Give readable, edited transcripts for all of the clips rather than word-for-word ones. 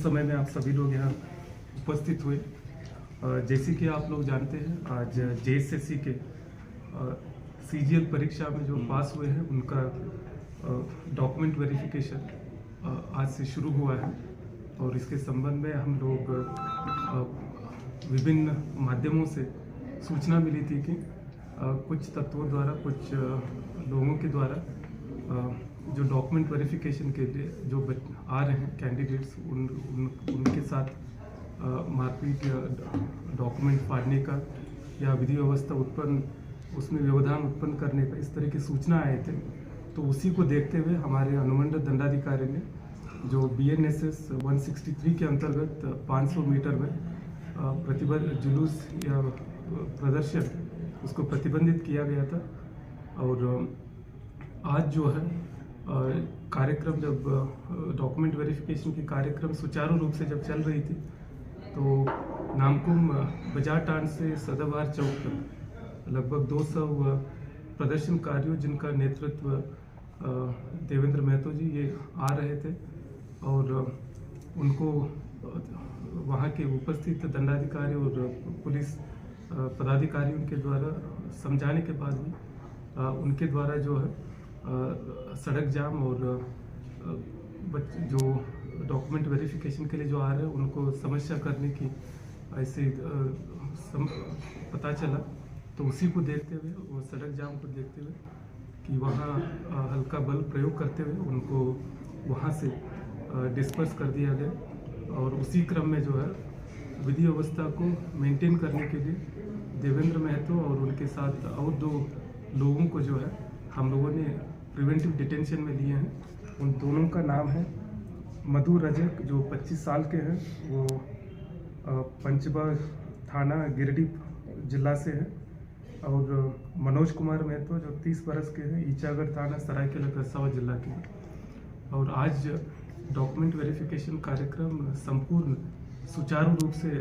समय में आप सभी लोग यहाँ उपस्थित हुए। जैसे कि आप लोग जानते हैं, आज जेएसएससी के सीजीएल परीक्षा में जो पास हुए हैं उनका डॉक्यूमेंट वेरिफिकेशन आज से शुरू हुआ है और इसके संबंध में हम लोग विभिन्न माध्यमों से सूचना मिली थी कि कुछ तत्वों द्वारा, कुछ लोगों के द्वारा जो डॉक्यूमेंट वेरिफिकेशन के लिए जो आ रहे हैं कैंडिडेट्स, उनके साथ मारपीट या डॉक्यूमेंट फाड़ने का या विधि व्यवस्था उसमें व्यवधान उत्पन्न करने का, इस तरह की सूचना आए थे। तो उसी को देखते हुए हमारे अनुमंडल दंडाधिकारी ने जो BNSS 163 के अंतर्गत 500 मीटर में प्रतिबंध जुलूस या प्रदर्शन उसको प्रतिबंधित किया गया था। और आज जो है कार्यक्रम, जब डॉक्यूमेंट वेरिफिकेशन की कार्यक्रम सुचारू रूप से जब चल रही थी तो नामकुम बाजार टांड से सदाबहार चौक तक लगभग 200 प्रदर्शनकारियों, जिनका नेतृत्व देवेंद्र महतो जी ये आ रहे थे और उनको वहाँ के उपस्थित दंडाधिकारी और पुलिस पदाधिकारियों के द्वारा समझाने के बाद भी उनके द्वारा जो है सड़क जाम और जो डॉक्यूमेंट वेरिफिकेशन के लिए जो आ रहे हैं उनको समस्या करने की ऐसे पता चला। तो उसी को देखते हुए, वो सड़क जाम को देखते हुए कि वहाँ हल्का बल प्रयोग करते हुए उनको वहाँ से डिस्पर्स कर दिया गया। और उसी क्रम में जो है विधि व्यवस्था को मेंटेन करने के लिए देवेंद्र महतो और उनके साथ और 2 लोगों को जो है हम लोगों ने प्रिवेंटिव डिटेंशन में लिए हैं। उन दोनों का नाम है मधु रजक, जो 25 साल के हैं, वो पंचबा थाना गिरिडीह जिला से है, और मनोज कुमार महतो जो 30 बरस के हैं, ईचागढ़ थाना सरायकेला खरसावां जिला के हैं। और आज डॉक्यूमेंट वेरिफिकेशन कार्यक्रम संपूर्ण सुचारू रूप से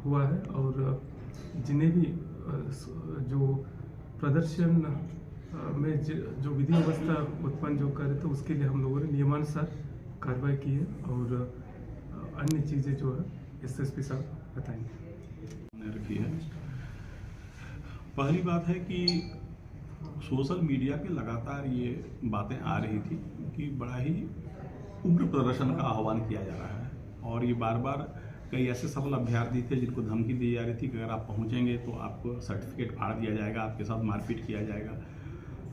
हुआ है और जिन्हें भी जो प्रदर्शन में जो विधि व्यवस्था उत्पन्न जो करे तो उसके लिए हम लोगों ने नियमानुसार कार्रवाई की है। और अन्य चीज़ें जो है SSP साहब बताएंगे। रखी है। पहली बात है कि सोशल मीडिया पे लगातार ये बातें आ रही थी कि बड़ा ही उग्र प्रदर्शन का आह्वान किया जा रहा है और ये बार बार कई ऐसे सफल अभ्यर्थी थे जिनको धमकी दी जा रही थी कि अगर आप पहुंचेंगे तो आपको सर्टिफिकेट फाड़ दिया जाएगा, आपके साथ मारपीट किया जाएगा।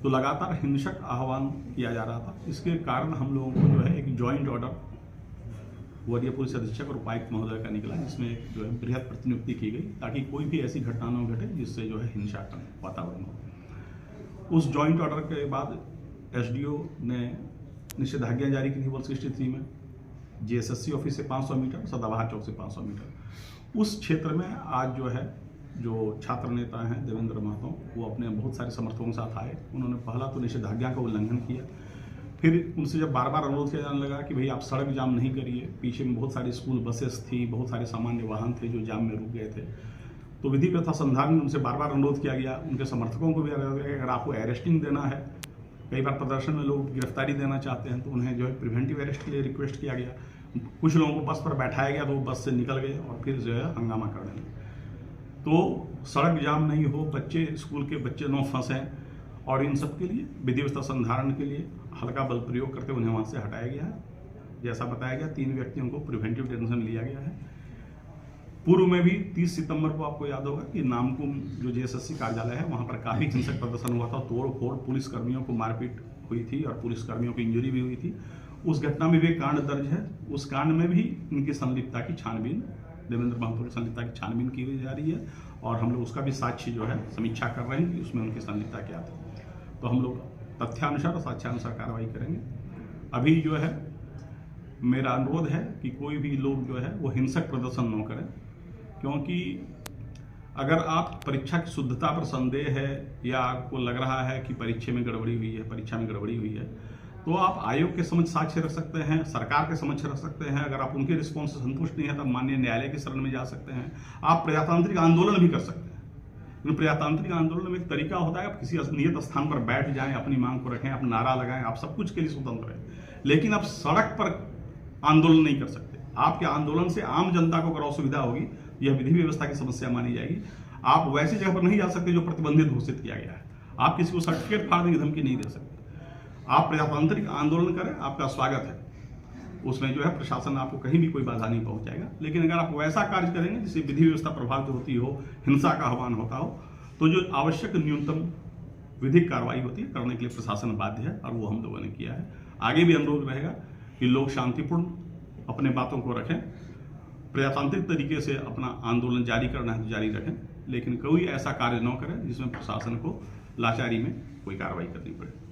तो लगातार हिंसक आह्वान किया जा रहा था। इसके कारण हम लोगों को जो है एक जॉइंट ऑर्डर वरीय पुलिस अधीक्षक और उपायुक्त महोदय का निकला, जिसमें जो है बृहद प्रतिनियुक्ति की गई ताकि कोई भी ऐसी घटना न घटे जिससे जो है हिंसा का वातावरण हो। उस जॉइंट ऑर्डर के बाद SDO ने निषेधाज्ञा जारी की थी 163 में, JSSC ऑफिस से 500 मीटर, सदाबहार चौक से 500 मीटर। उस क्षेत्र में आज जो है जो छात्र नेता हैं देवेंद्र महतो, वो अपने बहुत सारे समर्थकों के साथ आए। उन्होंने पहला तो निषेधाज्ञा का उल्लंघन किया, फिर उनसे जब बार बार अनुरोध किया जाने लगा कि भाई आप सड़क जाम नहीं करिए, पीछे में बहुत सारी स्कूल बसेस थी, बहुत सारे सामान्य वाहन थे जो जाम में रुक गए थे, तो विधि व्यवस्था संधान में उनसे बार बार अनुरोध किया गया। उनके समर्थकों को भी अगर आपको अरेस्टिंग देना है, कई बार प्रदर्शन में लोग गिरफ्तारी देना चाहते हैं तो उन्हें जो है प्रिवेंटिव अरेस्ट के लिए रिक्वेस्ट किया गया। कुछ लोगों को बस पर बैठाया गया तो वो बस से निकल गए और फिर जो है हंगामा करने लगे। तो सड़क जाम नहीं हो, बच्चे, स्कूल के बच्चे न फंसें, और इन सब के लिए विधि व्यवस्था संधारण के लिए हल्का बल प्रयोग करके उन्हें वहाँ से हटाया गया है। जैसा बताया गया 3 व्यक्तियों को प्रिवेंटिव डिटेंशन लिया गया है। पूर्व में भी 30 सितंबर को आपको याद होगा कि नामकुम जो JSSC कार्यालय है वहाँ पर काफ़ी हिंसक प्रदर्शन हुआ था, तोड़-फोड़, पुलिसकर्मियों को मारपीट हुई थी और पुलिसकर्मियों की इंजरी भी हुई थी। उस घटना में भी एक कांड दर्ज है, उस कांड में भी इनकी संलिप्तता की छानबीन, देवेंद्र महतो की संलिप्तता की छानबीन की जा रही है और हम लोग उसका भी साक्ष्य जो है समीक्षा कर रहे हैं कि उसमें उनकी संलिप्तता क्या थी। तो हम लोग तथ्यानुसार और साक्ष्यानुसार कार्रवाई करेंगे। अभी जो है मेरा अनुरोध है कि कोई भी लोग जो है वो हिंसक प्रदर्शन न करें, क्योंकि अगर आप परीक्षा की शुद्धता पर संदेह है या आपको लग रहा है कि परीक्षा में गड़बड़ी हुई है, तो आप आयोग के समक्ष साक्ष्य रख सकते हैं, सरकार के समक्ष रख सकते हैं। अगर आप उनके रिस्पॉन्स से संतुष्ट नहीं है तब माननीय न्यायालय की शरण में जा सकते हैं। आप प्रजातांत्रिक आंदोलन भी कर सकते हैं। प्रजातांत्रिक आंदोलन में एक तरीका होता है, आप किसी नियत स्थान पर बैठ जाएं, अपनी मांग को रखें, आप नारा लगाएं, आप सब कुछ के लिए स्वतंत्र हैं, लेकिन आप सड़क पर आंदोलन नहीं कर सकते। आपके आंदोलन से आम जनता को अगर असुविधा होगी, यह विधि व्यवस्था की समस्या मानी जाएगी। आप वैसी जगह पर नहीं जा सकते जो प्रतिबंधित घोषित किया गया है। आप किसी को सर्टिफिकेट फाड़ने की धमकी नहीं दे सकते। आप प्रजातांत्रिक आंदोलन करें, आपका स्वागत है। उसमें जो है प्रशासन आपको कहीं भी कोई बाधा नहीं पहुंचाएगा। लेकिन अगर आप वैसा कार्य करेंगे जिससे विधि व्यवस्था प्रभावित होती हो, हिंसा का आह्वान होता हो, तो जो आवश्यक न्यूनतम विधिक कार्रवाई होती है करने के लिए प्रशासन बाध्य है, और वो हम लोगों ने किया है। आगे भी अनुरोध रहेगा कि लोग शांतिपूर्ण अपने बातों को रखें, प्रजातांत्रिक तरीके से अपना आंदोलन जारी करना है तो जारी रखें, लेकिन कोई ऐसा कार्य न करें जिसमें प्रशासन को लाचारी में कोई कार्रवाई करनी पड़े।